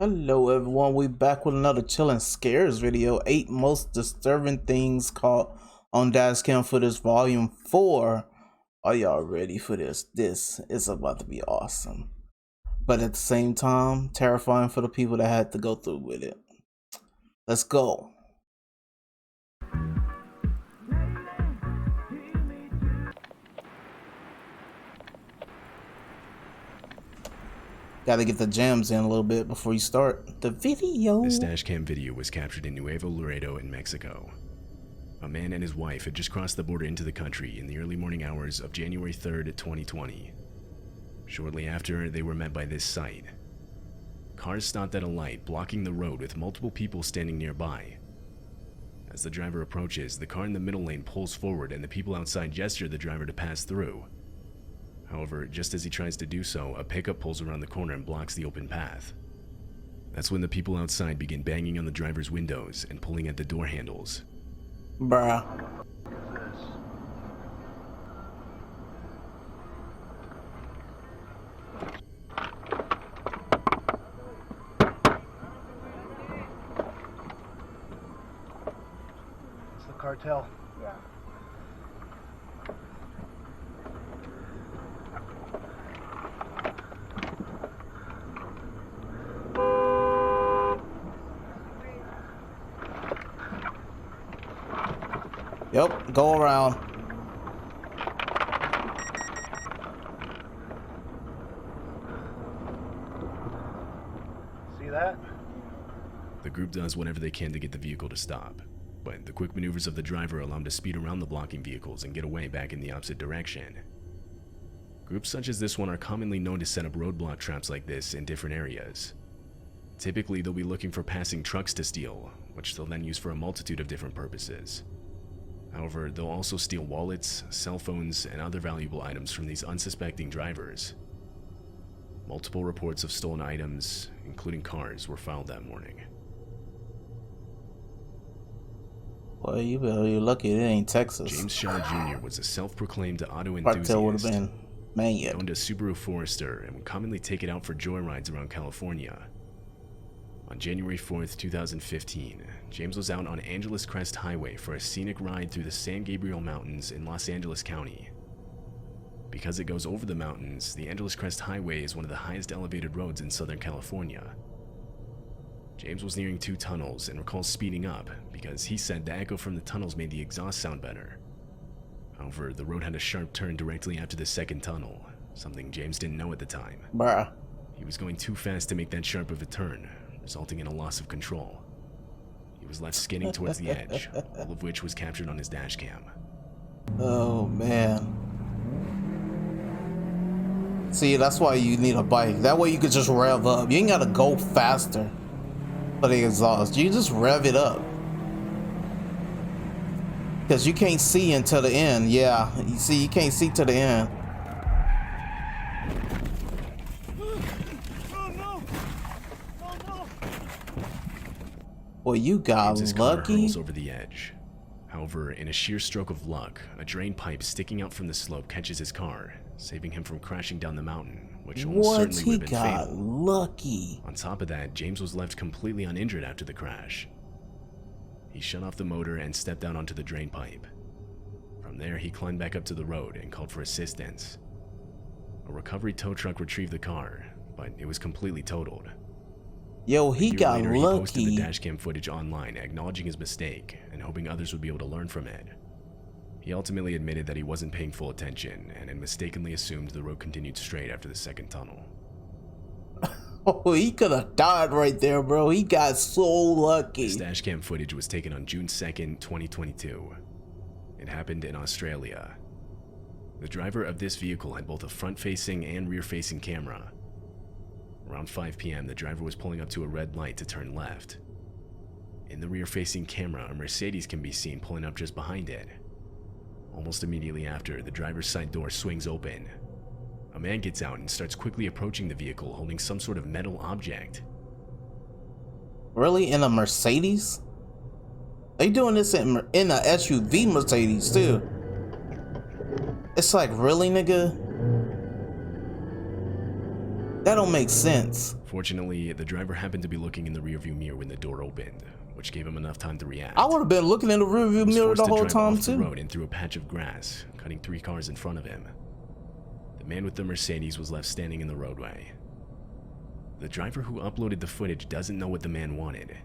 Hello everyone, we back with another chillin' scares video. 8 most disturbing things caught on Dashcam footage volume 4. Are y'all ready for this? This is about to be awesome. But at the same time, terrifying for the people that had to go through with it. Let's go. Gotta get the jams in a little bit before you start the video. This Dashcam video was captured in Nuevo Laredo in Mexico. A man and his wife had just crossed the border into the country in the early morning hours of January 3rd, 2020. Shortly after, they were met by this sight. Cars stopped at a light, blocking the road with multiple people standing nearby. As the driver approaches, the car in the middle lane pulls forward and the people outside gesture the driver to pass through. However, just as he tries to do so, a pickup pulls around the corner and blocks the open path. That's when the people outside begin banging on the driver's windows and pulling at the door handles. Bruh. It's the cartel. Yeah. Yep, go around. See that? The group does whatever they can to get the vehicle to stop, but the quick maneuvers of the driver allow him to speed around the blocking vehicles and get away back in the opposite direction. Groups such as this one are commonly known to set up roadblock traps like this in different areas. Typically, they'll be looking for passing trucks to steal, which they'll then use for a multitude of different purposes. However, they'll also steal wallets, cell phones, and other valuable items from these unsuspecting drivers. Multiple reports of stolen items, including cars, were filed that morning. Well, you better be lucky it ain't Texas. James Shaw Jr. was a self-proclaimed auto Cartel would have enthusiast. been mad. Owned a Subaru Forester and would commonly take it out for joyrides around California. On January 4th, 2015, James was out on Angeles Crest Highway for a scenic ride through the San Gabriel Mountains in Los Angeles County. Because it goes over the mountains, the Angeles Crest Highway is one of the highest elevated roads in Southern California. James was nearing 2 tunnels and recalls speeding up because he said the echo from the tunnels made the exhaust sound better. However, the road had a sharp turn directly after the second tunnel, something James didn't know at the time. Bruh. He was going too fast to make that sharp of a turn, resulting in a loss of control. He was left skidding towards the edge, all of which was captured on his dash cam. Oh man. See, that's why you need a bike. That way you could just rev up. You ain't gotta go faster for the exhaust. You just rev it up. Because you can't see until the end. Yeah, you see, you can't see to the end. Well, you got James's car lucky. hurls over the edge. However, in a sheer stroke of luck, a drain pipe sticking out from the slope catches his car, saving him from crashing down the mountain, which almost What? certainly He would have been got fatal. lucky. On top of that, James was left completely uninjured after the crash. He shut off the motor and stepped out onto the drain pipe. From there, he climbed back up to the road and called for assistance. A recovery tow truck retrieved the car, but it was completely totaled. Yo, he A year got later, he posted the lucky. dashcam footage online, acknowledging his mistake and hoping others would be able to learn from it. He ultimately admitted that he wasn't paying full attention and had mistakenly assumed the road continued straight after the second tunnel. Oh, he could have died right there, bro. He got so lucky. This dashcam footage was taken on June 2nd, 2022. It happened in Australia. The driver of this vehicle had both a front-facing and rear-facing camera. Around 5 p.m., the driver was pulling up to a red light to turn left. In the rear-facing camera, a Mercedes can be seen pulling up just behind it. Almost immediately after, the driver's side door swings open. A man gets out and starts quickly approaching the vehicle holding some sort of metal object. Really? In a Mercedes? They doing this in a SUV Mercedes too. It's like, really, nigga? That don't make sense. Fortunately, the driver happened to be looking in the rearview mirror when the door opened, which gave him enough time to react. I would have been looking in the rearview mirror the whole time too. He was forced to drive off the too. road and through a patch of grass, cutting 3 cars in front of him. The man with the Mercedes was left standing in the roadway. The driver who uploaded the footage doesn't know what the man wanted.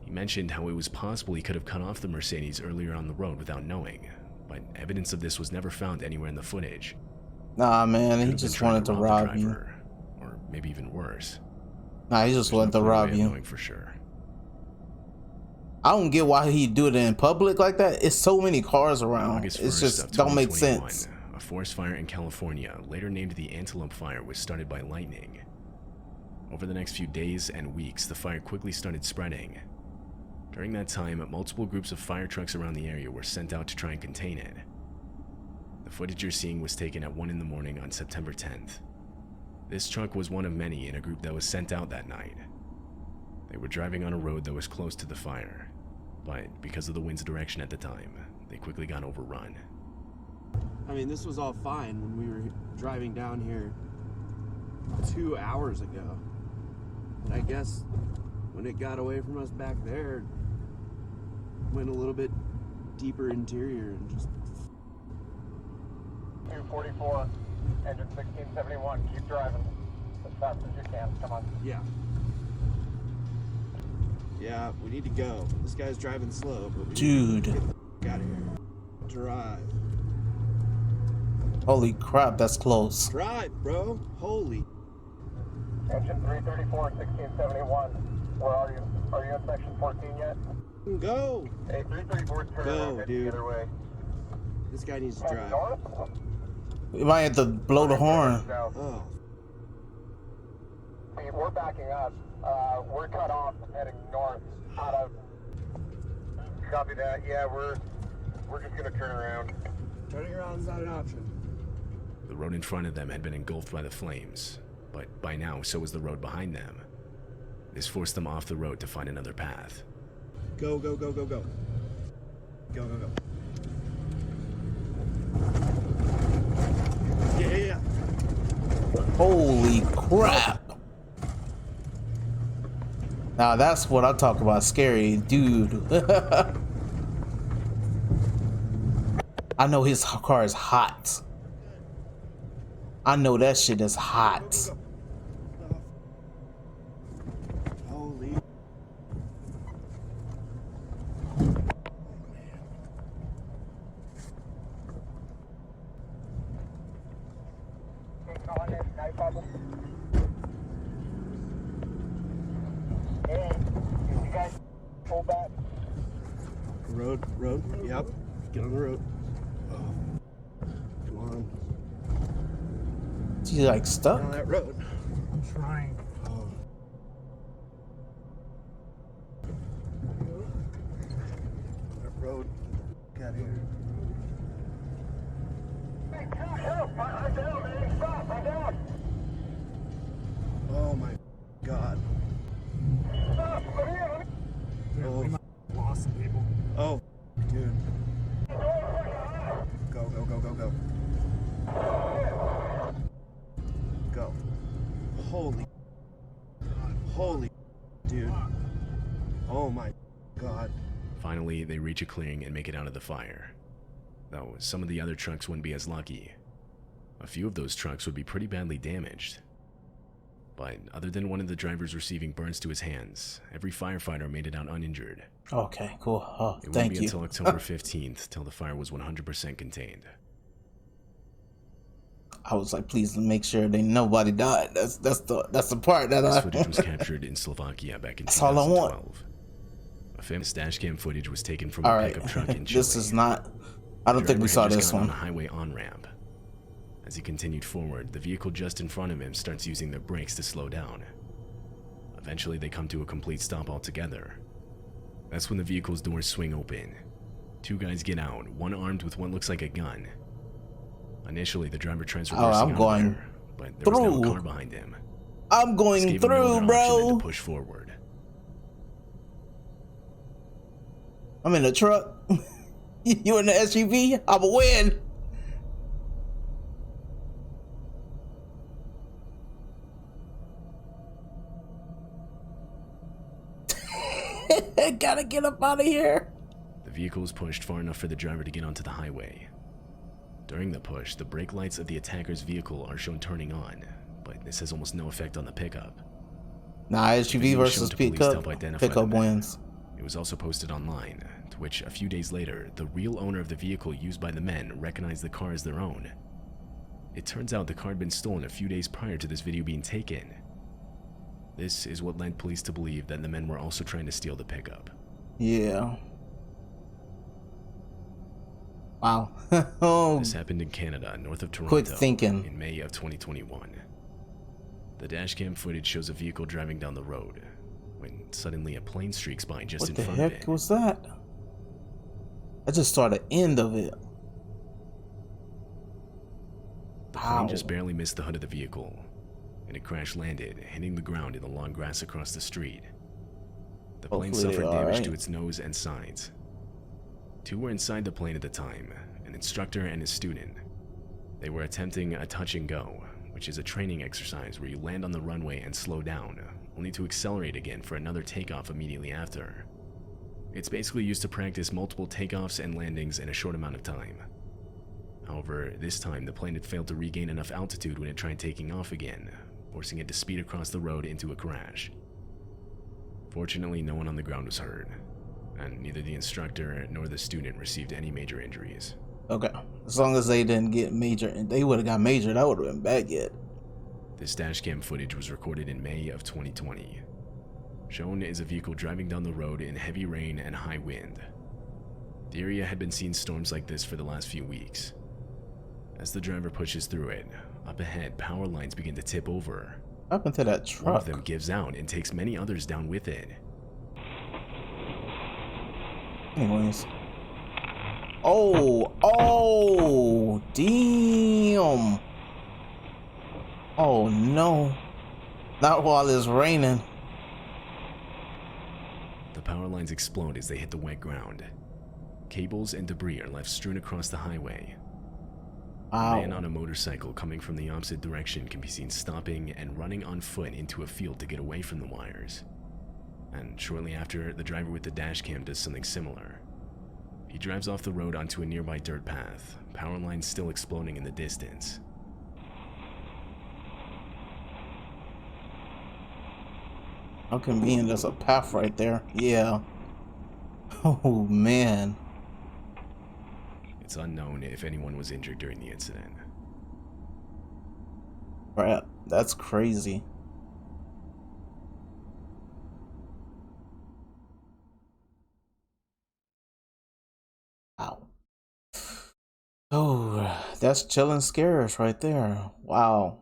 He mentioned how it was possible he could have cut off the Mercedes earlier on the road without knowing, but evidence of this was never found anywhere in the footage. Nah, man, he just wanted to rob you. Or maybe even worse. Nah, he just wanted to rob you. Knowing for sure. I don't get why he do it in public like that. It's so many cars around. It's just don't make sense. A forest fire in California, later named the Antelope Fire, was started by lightning. Over the next few days and weeks, the fire quickly started spreading. During that time, multiple groups of fire trucks around the area were sent out to try and contain it. The footage you're seeing was taken at 1 in the morning on September 10th. This truck was one of many in a group that was sent out that night. They were driving on a road that was close to the fire, but because of the wind's direction at the time, they quickly got overrun. I mean, this was all fine when we were driving down here 2 hours ago. But I guess when it got away from us back there, went a little bit deeper interior and just... 244, engine 1671, keep driving as fast as you can, come on. Yeah. Yeah, we need to go. This guy's driving slow, but we need to get the out of here. Drive. Holy crap, that's close. Drive, bro. Holy. Engine 334, 1671, where are you? Are you in section 14 yet? Go. Hey, 334 is turning around, heading the other way. This guy needs to drive. North? You might have to blow the horn. Oh. Hey, we're backing up. We're cut off heading north out of... Copy that. Yeah, we're just gonna turn around. Turning around is not an option. The road in front of them had been engulfed by the flames, but by now so was the road behind them. This forced them off the road to find another path. Go, go, go, go, go. Go, go, go. Yeah. Holy crap. Now that's what I talk about, scary, dude. I know his car is hot. I know that shit is hot. Holy. Hey, you guys pull back. Road, yep. Get on the road. Oh. Come on. Is he like stuck? Get on that road. I'm trying. Oh. That road. Get out of here. Hey, help! I'm down, man. Stop! I'm down. Oh my God. Stop! Let me in. Let me... Oh. We might have lost some people. Oh, dude. Go, go, go, go, go. Go. Holy, dude. Oh my God. Finally, they reach a clearing and make it out of the fire. Though some of the other trucks wouldn't be as lucky. A few of those trucks would be pretty badly damaged. But other than one of the drivers receiving burns to his hands, every firefighter made it out uninjured. Okay, cool. Oh, It thank wouldn't be you. until October 15th till the fire was 100% contained. I was like, please make sure they nobody died. That's the part that This I. footage was captured in Slovakia back in That's all I 2012. want. A famous Dashcam footage was taken from All a right, pickup truck in Chile. this is not. I don't think we saw this On one. a highway on-ramp. As he continued forward, the vehicle just in front of him starts using their brakes to slow down. Eventually, they come to a complete stop altogether. That's when the vehicle's doors swing open. 2 guys get out, one armed with what looks like a gun. Initially, the driver tries reversing I'm going there, but there was now a through. car behind him. I'm This going gave him no through, other option than bro. to push forward. I'm in the truck. You in the SUV? I'ma win. Gotta get up out of here. The vehicle was pushed far enough for the driver to get onto the highway. During the push, the brake lights of the attacker's vehicle are shown turning on, but this has almost no effect on the pickup. Nah, The SUV video was versus shown to police to pickup. help identify Pickup the man. wins. It was also posted online, to which a few days later, the real owner of the vehicle used by the men recognized the car as their own. It turns out the car had been stolen a few days prior to this video being taken. This is what led police to believe that the men were also trying to steal the pickup. Yeah. Wow. Oh, This happened in Canada, north of Toronto, quick thinking. in May of 2021. The dashcam footage shows a vehicle driving down the road, when suddenly a plane streaks by just What in the front of heck it. was that? I just saw the end of it. The plane Ow. just barely missed the hood of the vehicle, and it crash landed, hitting the ground in the long grass across the street. The plane Hopefully suffered they're damage alright. to its nose and sides. Two were inside the plane at the time, an instructor and his student. They were attempting a touch and go, which is a training exercise where you land on the runway and slow down, only to accelerate again for another takeoff immediately after. It's basically used to practice multiple takeoffs and landings in a short amount of time. However, this time the plane had failed to regain enough altitude when it tried taking off again, forcing it to speed across the road into a crash. Fortunately, no one on the ground was hurt, and neither the instructor nor the student received any major injuries. Okay. As long as they didn't get major, and they would have got major, that would have been bad yet. This dashcam footage was recorded in May of 2020. Shown is a vehicle driving down the road in heavy rain and high wind. The area had been seeing storms like this for the last few weeks. As the driver pushes through it, up ahead power lines begin to tip over. What happened to that One truck? of them gives out and takes many others down with it. Anyways. Oh, damn. Oh no. Not while it's raining. The power lines explode as they hit the wet ground. Cables and debris are left strewn across the highway. A man Wow. on a motorcycle coming from the opposite direction can be seen stopping and running on foot into a field to get away from the wires. And shortly after, the driver with the dashcam does something similar. He drives off the road onto a nearby dirt path, power lines still exploding in the distance. How convenient, there's a path right there. Yeah. Oh man. It's unknown if anyone was injured during the incident. Crap. That's crazy. Wow. Oh, that's chilling scares right there. Wow.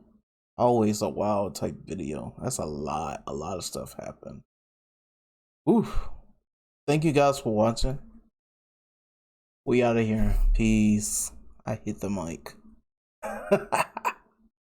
Always a wow type video. That's a lot of stuff happened. Oof. Thank you guys for watching. We out of here. Peace. I hit the mic.